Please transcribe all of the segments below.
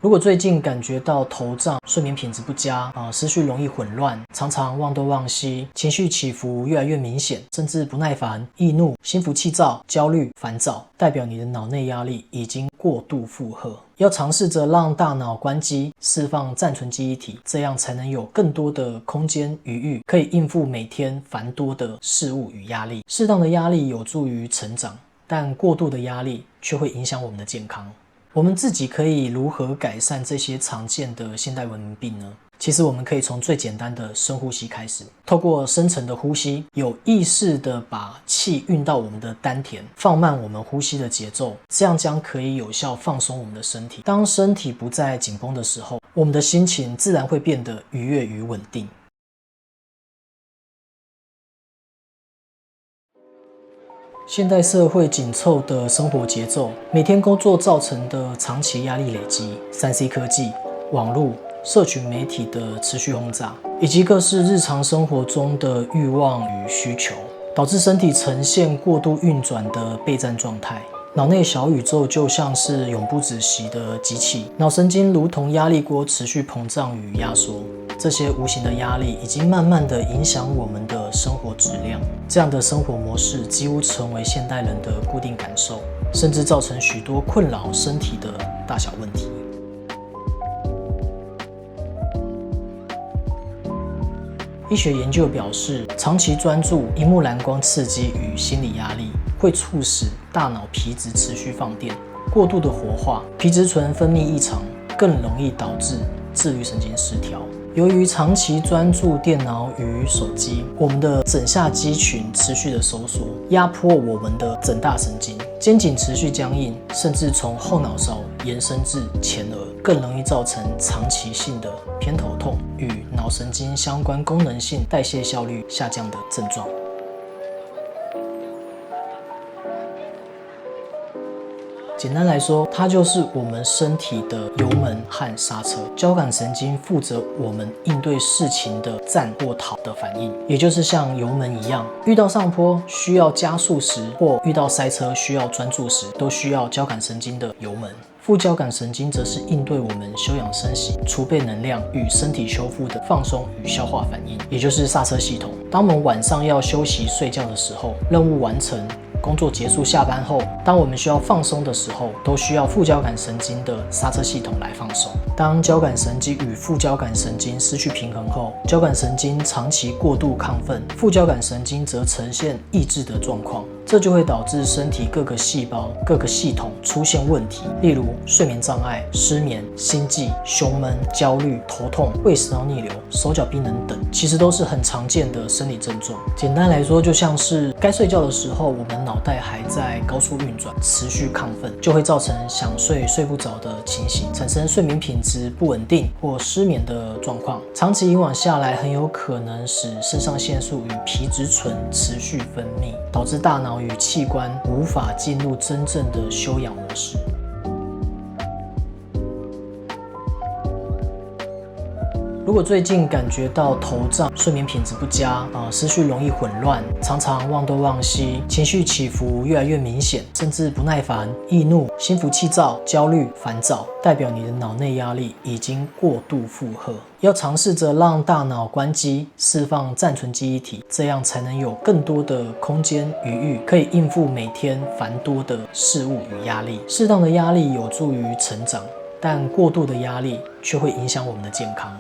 如果最近感觉到头胀、睡眠品质不佳思绪容易混乱，常常忘东忘西，情绪起伏越来越明显，甚至不耐烦、易怒、心浮气躁、焦虑、烦躁，代表你的脑内压力已经过度负荷。要尝试着让大脑关机，释放暂存记忆体，这样才能有更多的空间余裕，可以应付每天繁多的事物与压力。适当的压力有助于成长，但过度的压力却会影响我们的健康。我们自己可以如何改善这些常见的现代文明病呢？其实我们可以从最简单的深呼吸开始，透过深层的呼吸，有意识的把气运到我们的丹田，放慢我们呼吸的节奏，这样将可以有效放松我们的身体。当身体不再紧绷的时候，我们的心情自然会变得愉悦与稳定。现代社会紧凑的生活节奏，每天工作造成的长期压力累积，3C 科技、网络、社群媒体的持续轰炸，以及各式日常生活中的欲望与需求，导致身体呈现过度运转的备战状态。脑内小宇宙就像是永不止息的机器，脑神经如同压力锅持续膨胀与压缩。这些无形的压力已经慢慢的影响我们的生活质量，这样的生活模式几乎成为现代人的固定感受，甚至造成许多困扰身体的大小问题。医学研究表示，长期专注萤幕蓝光刺激与心理压力会促使大脑皮质持续放电，过度的活化，皮质醇分泌异常，更容易导致自律神经失调。由于长期专注电脑与手机，我们的枕下肌群持续的收缩，压迫我们的枕大神经，肩颈持续僵硬，甚至从后脑勺延伸至前额，更容易造成长期性的偏头痛与脑神经相关功能性代谢效率下降的症状。简单来说，它就是我们身体的油门和刹车。交感神经负责我们应对事情的战或逃的反应，也就是像油门一样，遇到上坡需要加速时，或遇到塞车需要专注时，都需要交感神经的油门。副交感神经则是应对我们休养生息、储备能量与身体修复的放松与消化反应，也就是刹车系统。当我们晚上要休息睡觉的时候，任务完成，工作结束下班后，当我们需要放松的时候，都需要副交感神经的刹车系统来放松。当交感神经与副交感神经失去平衡后，交感神经长期过度亢奋，副交感神经则呈现抑制的状况，这就会导致身体各个细胞、各个系统出现问题，例如睡眠障碍、失眠、心悸、胸闷、焦虑、头痛、胃食道逆流、手脚冰冷等，其实都是很常见的生理症状。简单来说，就像是该睡觉的时候，我们脑袋还在高速运转，持续亢奋，就会造成想睡睡不着的情形，产生睡眠品质不稳定或失眠的状况。长期以往下来，很有可能使肾上腺素与皮质醇持续分泌，导致大脑与器官无法进入真正的休养模式。如果最近感觉到头胀、睡眠品质不佳思绪容易混乱，常常忘东忘西，情绪起伏越来越明显，甚至不耐烦、易怒、心浮气躁、焦虑、烦躁，代表你的脑内压力已经过度负荷。要尝试着让大脑关机，释放暂存记忆体，这样才能有更多的空间余裕，可以应付每天繁多的事物与压力。适当的压力有助于成长，但过度的压力却会影响我们的健康。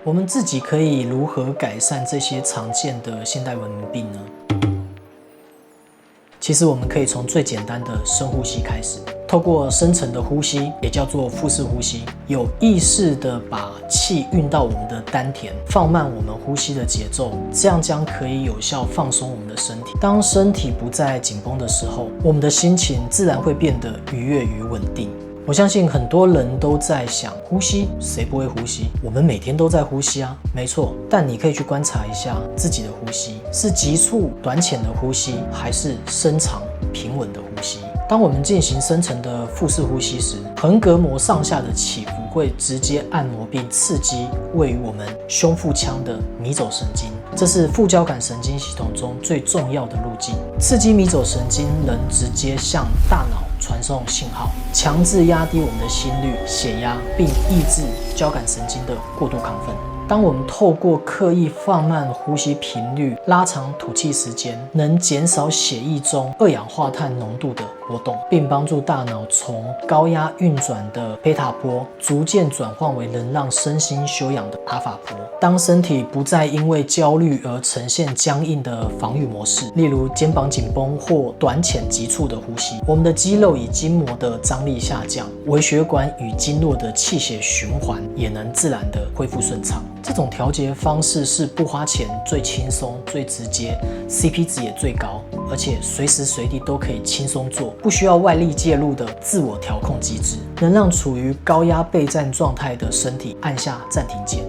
我们自己可以如何改善这些常见的现代文明病呢？其实我们可以从最简单的深呼吸开始，透过深层的呼吸，也叫做腹式呼吸，有意识的把气运到我们的丹田，放慢我们呼吸的节奏，这样将可以有效放松我们的身体。当身体不再紧绷的时候，我们的心情自然会变得愉悦与稳定。我相信很多人都在想，呼吸，谁不会呼吸？我们每天都在呼吸啊，没错。但你可以去观察一下自己的呼吸，是急促短浅的呼吸，还是深长平稳的呼吸？当我们进行深层的腹式呼吸时，横膈膜上下的起伏会直接按摩并刺激位于我们胸腹腔的迷走神经，这是副交感神经系统中最重要的路径。刺激迷走神经能直接向大脑传送信号，强制压低我们的心率、血压，并抑制交感神经的过度亢奋。当我们透过刻意放慢呼吸频率、拉长吐气时间，能减少血液中二氧化碳浓度的波动，并帮助大脑从高压运转的贝塔波逐渐转换为能让身心休养的阿法波。当身体不再因为焦虑而呈现僵硬的防御模式，例如肩膀紧绷或短浅急促的呼吸，我们的肌肉与筋膜的张力下降，微血管与经络的气血循环也能自然的恢复顺畅。这种调节方式是不花钱、最轻松、最直接 ，CP 值也最高，而且随时随地都可以轻松做，不需要外力介入的自我调控机制，能让处于高压备战状态的身体按下暂停键。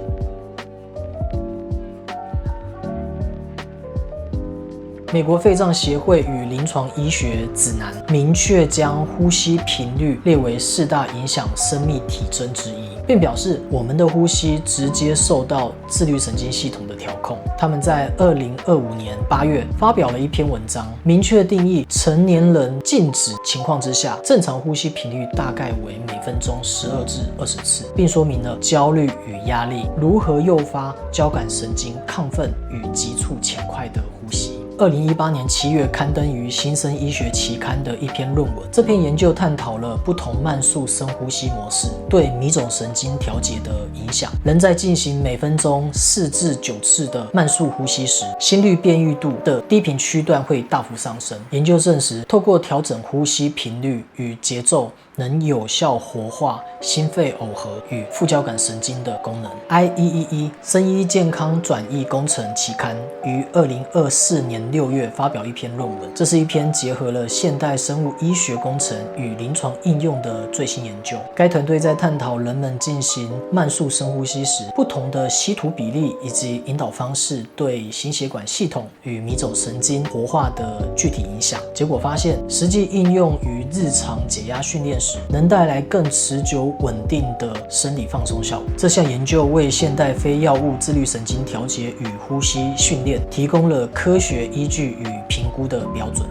美国肺脏协会与临床医学指南明确将呼吸频率列为4大影响生命体征之一，并表示我们的呼吸直接受到自律神经系统的调控。他们在2025年8月发表了一篇文章，明确定义成年人静止情况之下，正常呼吸频率大概为每分钟12至20次，并说明了焦虑与压力如何诱发交感神经亢奋与急促浅快的呼吸。2018年7月刊登于《新生医学期刊》的一篇论文，这篇研究探讨了不同慢速深呼吸模式对迷走神经调节的影响。人在进行每分钟4至9次的慢速呼吸时，心率变异度的低频区段会大幅上升。研究证实，透过调整呼吸频率与节奏，能有效活化心肺耦合与副交感神经的功能。IEEE 生医健康转译工程期刊于2024年6月发表一篇论文，这是一篇结合了现代生物医学工程与临床应用的最新研究。该团队在探讨人们进行慢速深呼吸时，不同的吸吐比例以及引导方式对心血管系统与迷走神经活化的具体影响。结果发现，实际应用于日常解压训练时，能带来更持久稳定的生理放松效果。这项研究为现代非药物自律神经调节与呼吸训练提供了科学依据与评估的标准。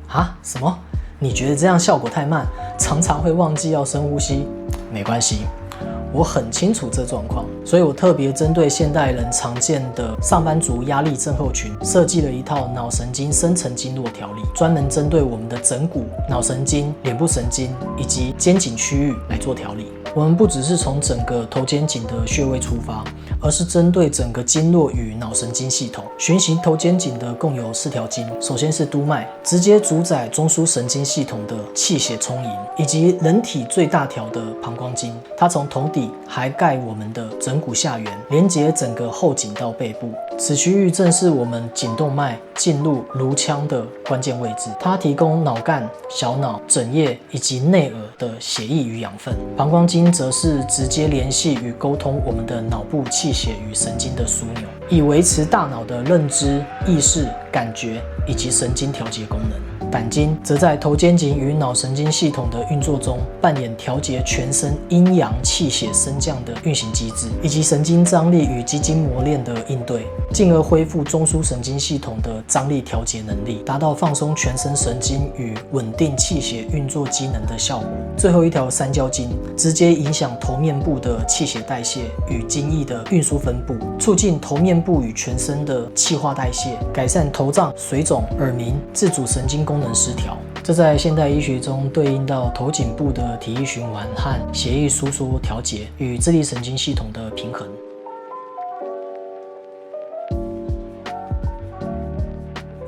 啊？什么？你觉得这样效果太慢，常常会忘记要深呼吸？没关系，我很清楚这状况，所以我特别针对现代人常见的上班族压力症候群，设计了一套脑神经深层经络调理，专门针对我们的枕骨、脑神经、脸部神经以及肩颈区域来做调理。我们不只是从整个头肩颈的穴位出发，而是针对整个经络与脑神经系统。循行头肩颈的共有4条经，首先是督脉，直接主宰中枢神经系统的气血充盈，以及人体最大条的膀胱经，它从头顶涵盖我们的枕骨下缘，连接整个后颈到背部。此区域正是我们颈动脉进入颅腔的关键位置，它提供脑干、小脑、枕叶以及内耳的血液与养分。膀胱经则是直接联系与沟通我们的脑部气血与神经的枢纽，以维持大脑的认知、意识、感觉以及神经调节功能。胆经则在头肩颈与脑神经系统的运作中扮演调节全身阴阳气血升降的运行机制，以及神经张力与肌筋膜链的应对，进而恢复中枢神经系统的张力调节能力，达到放松全身神经与稳定气血运作机能的效果。最后一条三焦经直接影响头面部的气血代谢与津液的运输分布，促进头面部与全身的气化代谢，改善头胀、水肿、耳鸣、自主神经功能失调。这在现代医学中对应到头颈部的体液循环和血液输出调节与自律神经系统的平衡。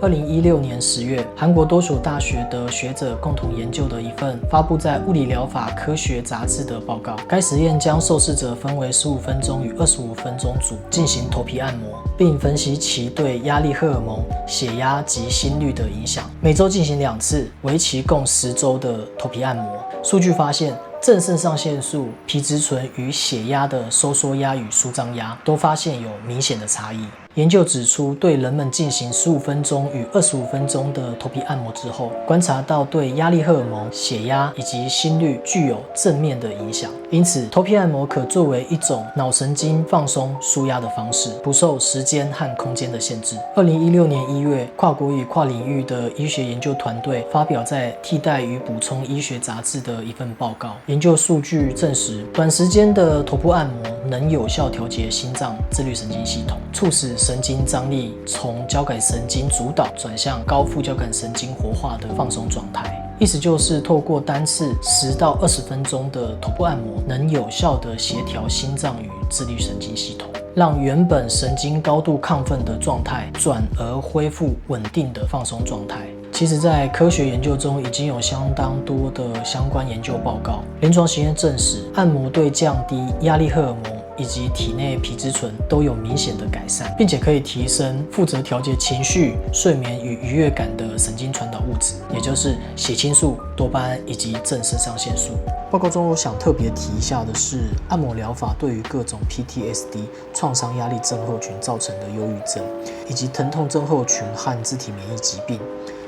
2016年10月，韩国多所大学的学者共同研究的一份发布在《物理疗法科学》杂志的报告。该实验将受试者分为15分钟与25分钟组进行头皮按摩，并分析其对压力荷尔蒙、血压及心率的影响。每周进行2次，为期共10周的头皮按摩。数据发现，正肾上腺素、皮质醇与血压的收缩压与舒张压都发现有明显的差异。研究指出，对人们进行15分钟与25分钟的头皮按摩之后，观察到对压力荷尔蒙、血压以及心率具有正面的影响。因此，头皮按摩可作为一种脑神经放松舒压的方式，不受时间和空间的限制。2016年1月，跨国与跨领域的医学研究团队发表在《替代与补充医学杂志》的一份报告。研究数据证实，短时间的头部按摩能有效调节心脏自律神经系统，促使神经张力从交感神经主导转向高副交感神经活化的放松状态。意思就是透过单次10到20分钟的头部按摩，能有效地协调心脏与自律神经系统，让原本神经高度亢奋的状态转而恢复稳定的放松状态。其实，在科学研究中已经有相当多的相关研究报告，临床实验证实，按摩对降低压力荷尔蒙以及体内皮质醇都有明显的改善，并且可以提升负责调节情绪、睡眠与愉悦感的神经传导物质，也就是血清素、多巴胺以及正肾上腺素。报告中我想特别提一下的是，按摩疗法对于各种 PTSD 创伤压力症候群造成的忧郁症，以及疼痛症候群和自体免疫疾病，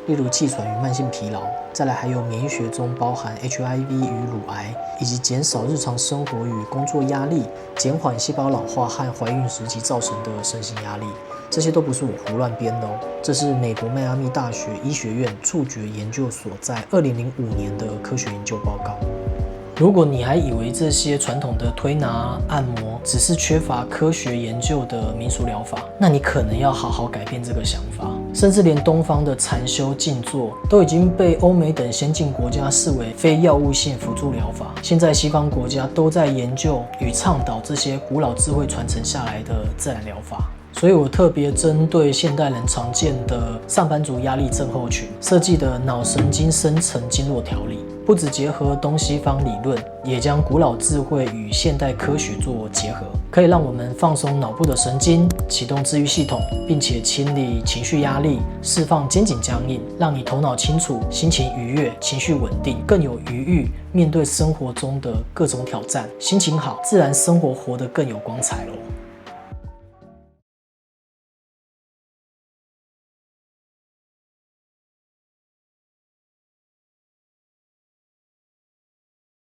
例如气喘与慢性疲劳，再来还有免疫学中包含 HIV 与乳癌，以及减少日常生活与工作压力，减缓细胞老化和怀孕时期造成的身心压力。这些都不是我胡乱编的哦，这是美国迈阿密大学医学院触觉研究所在2005年的科学研究报告。如果你还以为这些传统的推拿、按摩只是缺乏科学研究的民俗疗法，那你可能要好好改变这个想法。甚至连东方的禅修、静坐都已经被欧美等先进国家视为非药物性辅助疗法。现在西方国家都在研究与倡导这些古老智慧传承下来的自然疗法。所以我特别针对现代人常见的上班族压力症候群设计的脑神经生成经络调理，不只结合东西方理论，也将古老智慧与现代科学做结合，可以让我们放松脑部的神经，启动治愈系统，并且清理情绪压力，释放肩颈僵硬，让你头脑清楚，心情愉悦，情绪稳定，更有余裕面对生活中的各种挑战。心情好，自然生活活得更有光彩咯。